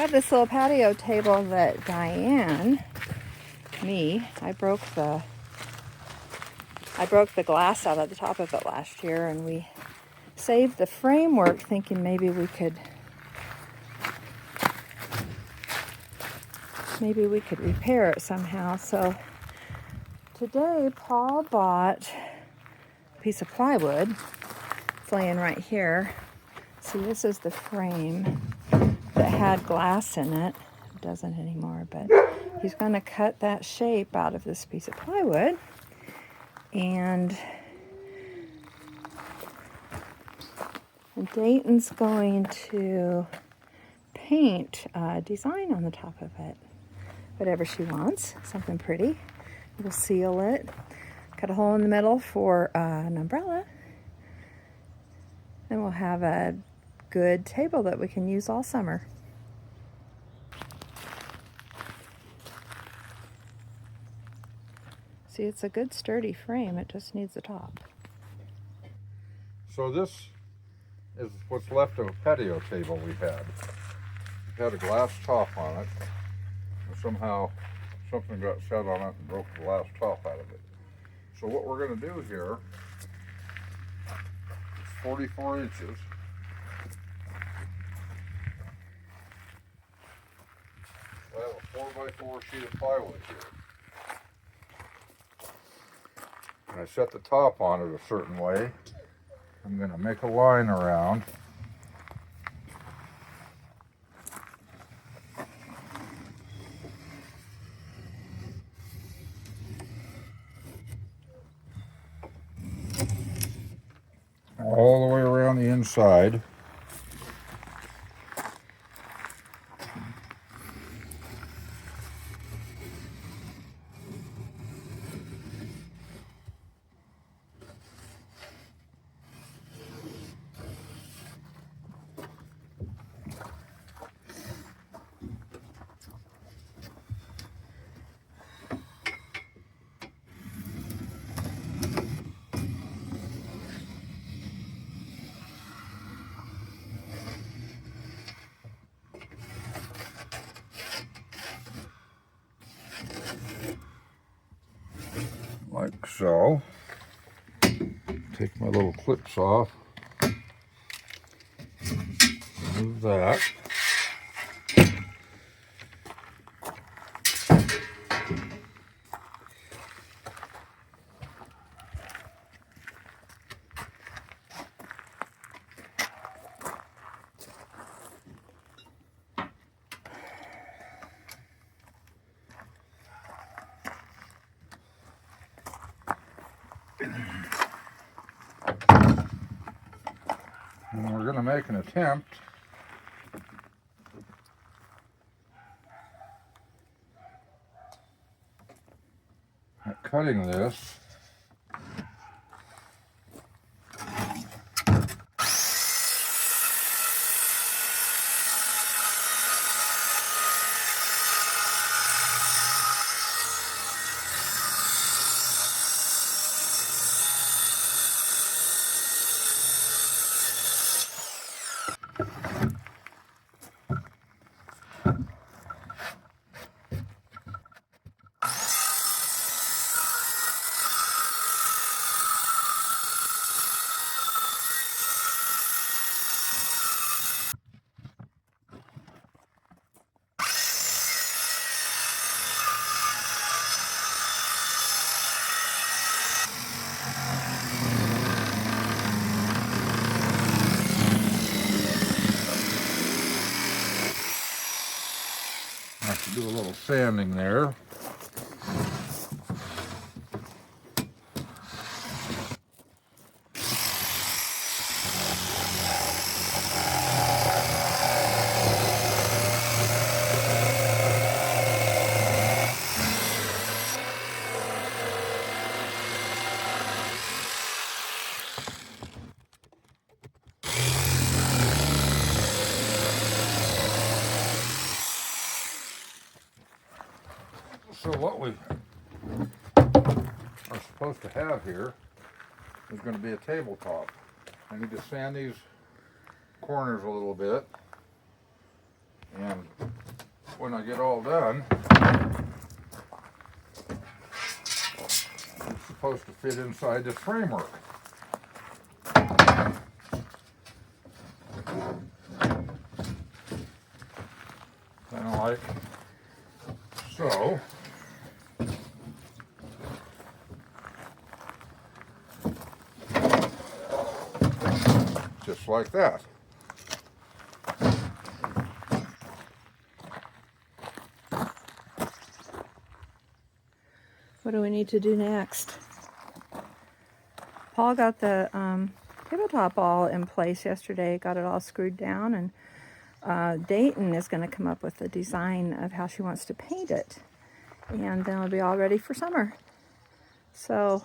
have this little patio table that Diane, I broke the glass out of the top of it last year, and we saved the framework thinking maybe we could repair it somehow. So today Paul bought a piece of plywood. It's laying right here. See, this is the frame that had glass in it. It doesn't anymore, but he's going to cut that shape out of this piece of plywood. And Dayton's going to paint a design on the top of it. Whatever she wants, something pretty. We'll seal it. Cut a hole in the middle for an umbrella. And we'll have a good table that we can use all summer. See, it's a good sturdy frame. It just needs the top. So this is what's left of a patio table we had. It had a glass top on it. And somehow something got set on it and broke the glass top out of it. So what we're going to do here is 44 inches. I have a 4x4 sheet of plywood here. And I set the top on it a certain way. I'm going to make a line around. All the way around the inside. Like so. Take my little clips off. Remove that. And we're going to make an attempt at cutting this. I have to do a little sanding there. So what we are supposed to have here is going to be a tabletop. I need to sand these corners a little bit and when I get all done, it's supposed to fit inside this framework. Kind of like so. Just like that. What do we need to do next? Paul got the tabletop all in place yesterday, got it all screwed down, and Dayton is going to come up with a design of how she wants to paint it. And then it'll be all ready for summer. So,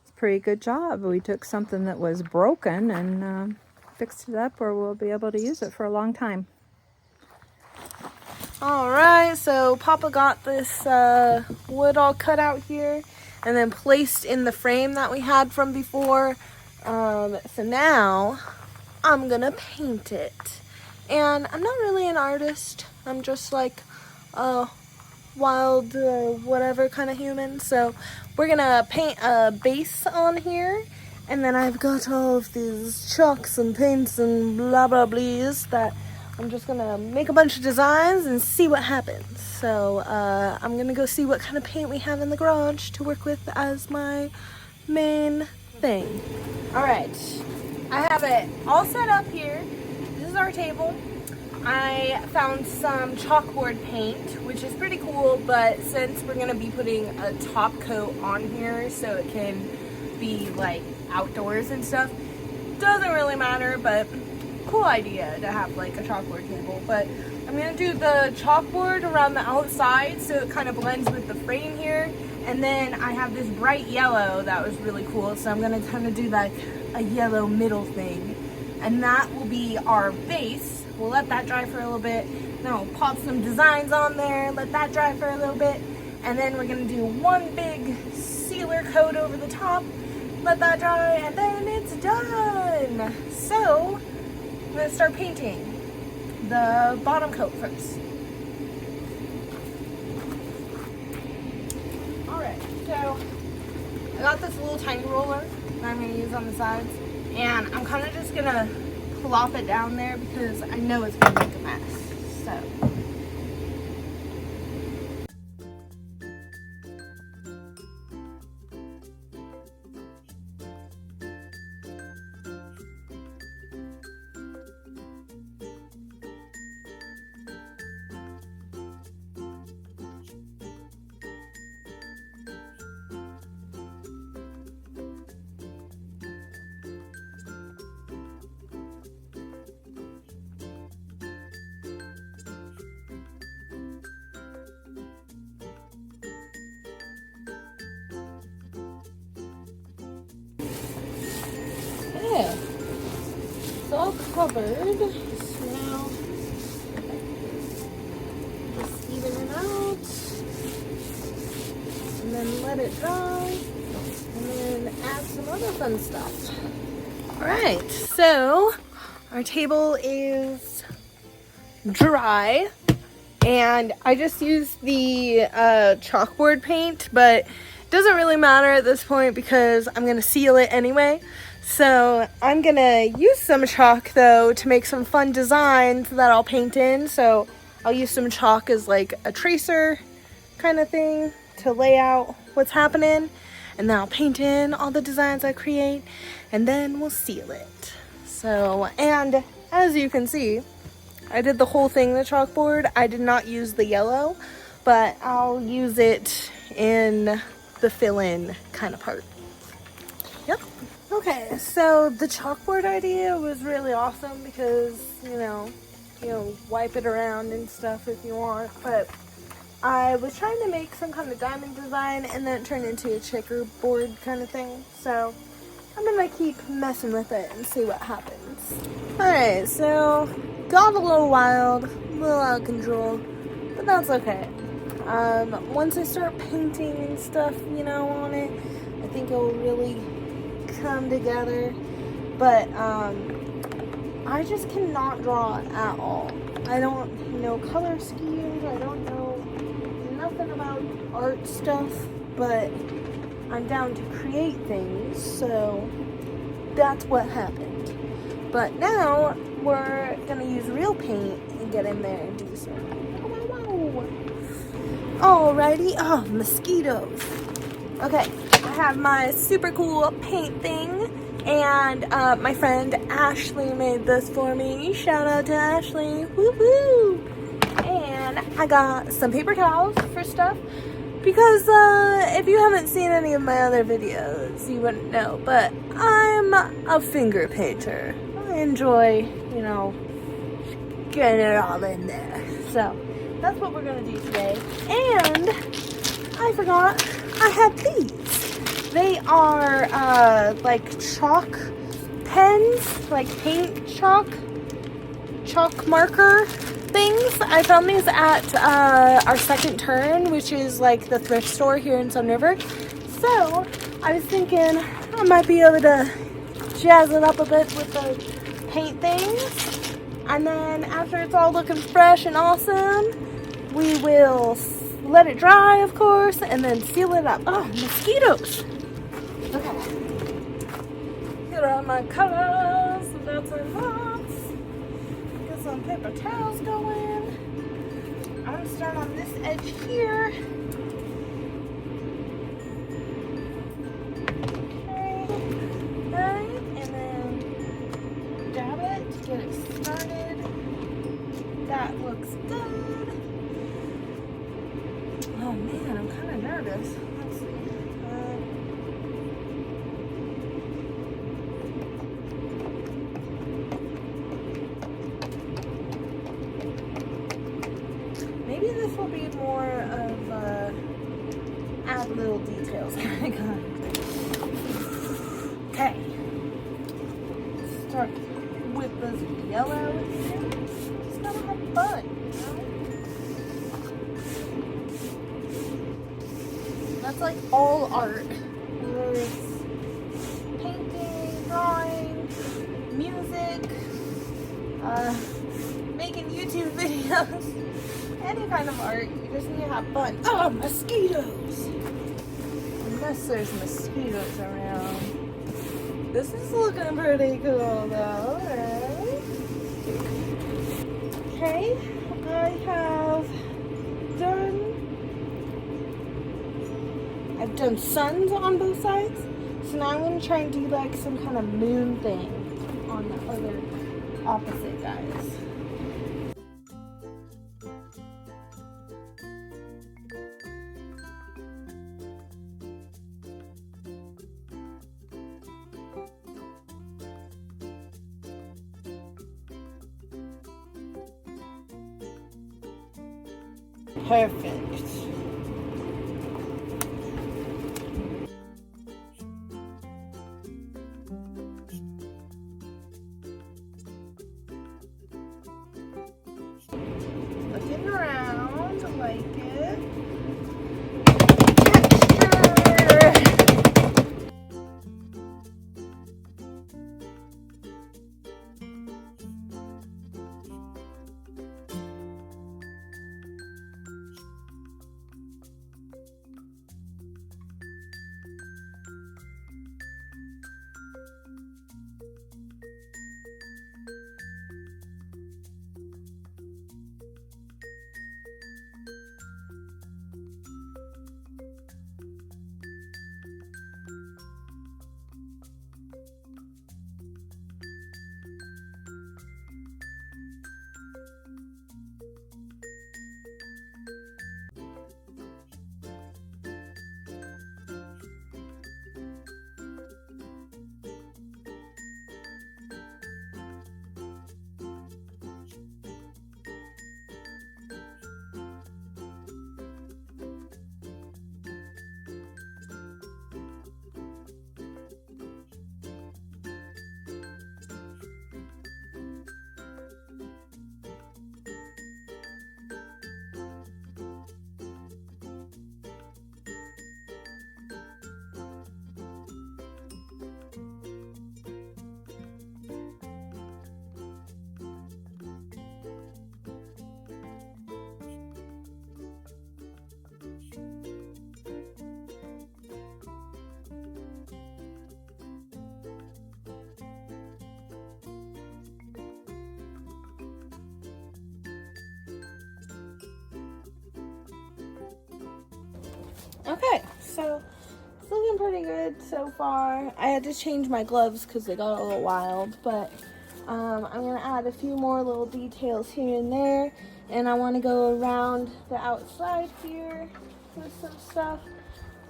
it's a pretty good job. We took something that was broken and fixed it up where we'll be able to use it for a long time. Alright, so Papa got this wood all cut out here and then placed in the frame that we had from before. So now I'm gonna paint it. And I'm not really an artist. I'm just like a wild whatever kind of human. So we're gonna paint a base on here. And then I've got all of these chalks and paints and blah blah blees that I'm just gonna make a bunch of designs and see what happens. So I'm gonna go see what kind of paint we have in the garage to work with as my main thing. All right, I have it all set up here. This is our table. I found some chalkboard paint, which is pretty cool, but since we're gonna be putting a top coat on here so it can be like outdoors and stuff, doesn't really matter, but cool idea to have like a chalkboard table. But I'm gonna do the chalkboard around the outside so it kind of blends with the frame here, and then I have this bright yellow that was really cool, so I'm gonna kind of do like a yellow middle thing, and that will be our base. We'll let that dry for a little bit, then we'll pop some designs on there, let that dry for a little bit, and then we're gonna do one big sealer coat over the top, let that dry, and then it's done. So I'm gonna start painting the bottom coat first. Alright, so I got this little tiny roller that I'm gonna use on the sides, and I'm kind of just gonna plop it down there because I know it's gonna make a mess. So yeah, it's all covered. So now just even it out and then let it dry and then add some other fun stuff. Alright, so our table is dry and I just used the chalkboard paint, but it doesn't really matter at this point because I'm gonna seal it anyway. So I'm gonna use some chalk though to make some fun designs that I'll paint in. So I'll use some chalk as like a tracer kind of thing to lay out what's happening, and then I'll paint in all the designs I create, and then we'll seal it. So, and as you can see, I did the whole thing the chalkboard. I did not use the yellow, but I'll use it in the fill-in kind of part. Yep. Okay, so the chalkboard idea was really awesome because, you know, wipe it around and stuff if you want, but I was trying to make some kind of diamond design and then it turned into a checkerboard kind of thing, so I'm gonna keep messing with it and see what happens. Alright, so got a little wild, a little out of control, but that's okay. Once I start painting and stuff, on it, I think it will really come together. But I I just cannot draw at all. I don't know color schemes. I don't know nothing about art stuff, but I'm down to create things, so that's what happened. But now we're gonna use real paint and get in there and do some. Alrighty, oh, mosquitoes. Okay, I have my super cool paint thing, and my friend Ashley made this for me. Shout out to Ashley, woohoo! And I got some paper towels for stuff, because if you haven't seen any of my other videos, you wouldn't know, but I'm a finger painter. I enjoy, you know, getting it all in there. So that's what we're gonna do today. And I forgot I had these. They are like chalk pens, like paint chalk marker things. I found these at our Second Turn, which is like the thrift store here in Sun River. So I was thinking I might be able to jazz it up a bit with the paint things. And then after it's all looking fresh and awesome, we will let it dry, of course, and then seal it up. Oh, mosquitoes. Okay. Here are my colors. That's a lot. Get some paper towels going. I'm gonna start on this edge here. Okay. And then dab it to get it started. That looks good. Oh man, I'm kind of nervous. Let's see. Maybe this will be more of add little details kind of guy. Okay. Start with this yellow here. Just gotta have fun, you know? That's like all art. There's painting, drawing, music, making YouTube videos, any kind of art. You just need to have fun. Oh, mosquitoes! Unless there's mosquitoes around. This is looking pretty cool though, right? Okay, I have I've done suns on both sides, so now I'm going to try and do like some kind of moon thing on the other opposite guys. Perfect. Looking around, I like it. Okay, so it's looking pretty good so far. I had to change my gloves because they got a little wild, but I'm gonna add a few more little details here and there, and I want to go around the outside here with some stuff.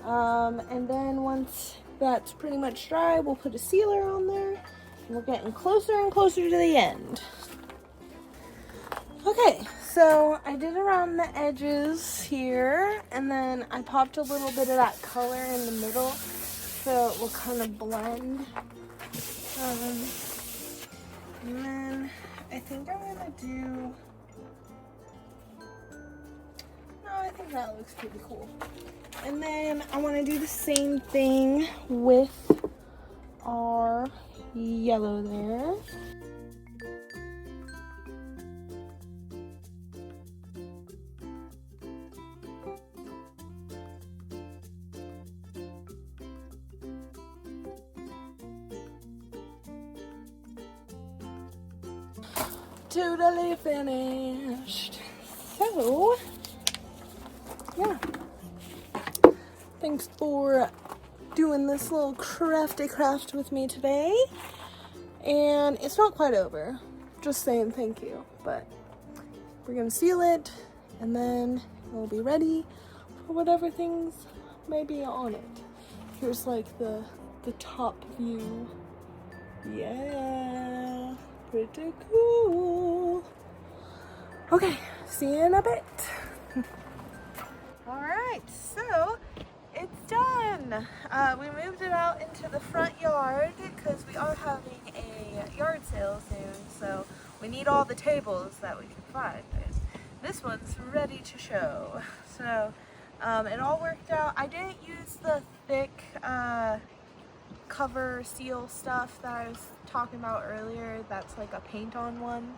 And then once that's pretty much dry, we'll put a sealer on there, and we're getting closer and closer to the end. Okay, so I did around the edges here, and then I popped a little bit of that color in the middle so it will kind of blend. And then I think I'm gonna do, no, I think that looks pretty cool. And then I want to do the same thing with our yellow there. Totally finished. So, yeah. Thanks for doing this little crafty craft with me today. And it's not quite over. Just saying thank you. But we're gonna seal it, and then we'll be ready for whatever things may be on it. Here's like the top view. Yeah. Pretty cool. Okay, see you in a bit. Alright, so it's done. We moved it out into the front yard because we are having a yard sale soon, so we need all the tables that we can find. And this one's ready to show. So it all worked out. I didn't use the thick cover seal stuff that I was talking about earlier. That's like a paint on one,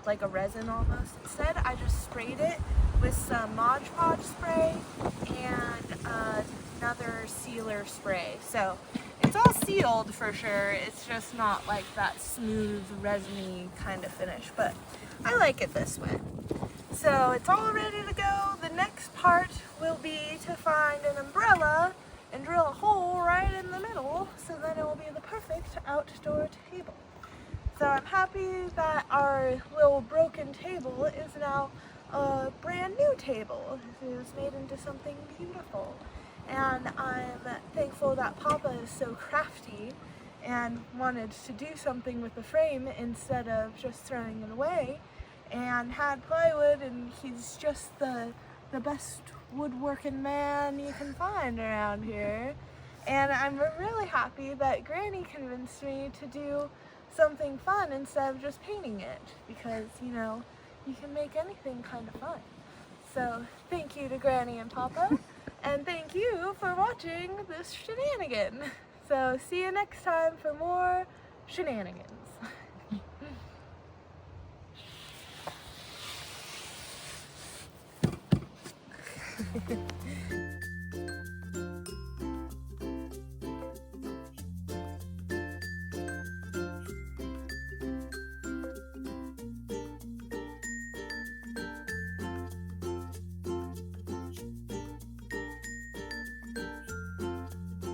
like a resin almost. Instead I just sprayed it with some Mod Podge spray and another sealer spray. So it's all sealed for sure, it's just not like that smooth resiny kind of finish, but I like it this way. So it's all ready to go. The next part will be to find an umbrella and drill a hole right in the middle, so then it will be the perfect outdoor table. So I'm happy that our little broken table is now a brand new table. It was made into something beautiful. And I'm thankful that Papa is so crafty and wanted to do something with the frame instead of just throwing it away, and had plywood, and he's just the best woodworking man you can find around here. And I'm really happy that Granny convinced me to do something fun instead of just painting it, because you know, you can make anything kind of fun. So thank you to Granny and Papa, and thank you for watching this shenanigan. So see you next time for more shenanigans.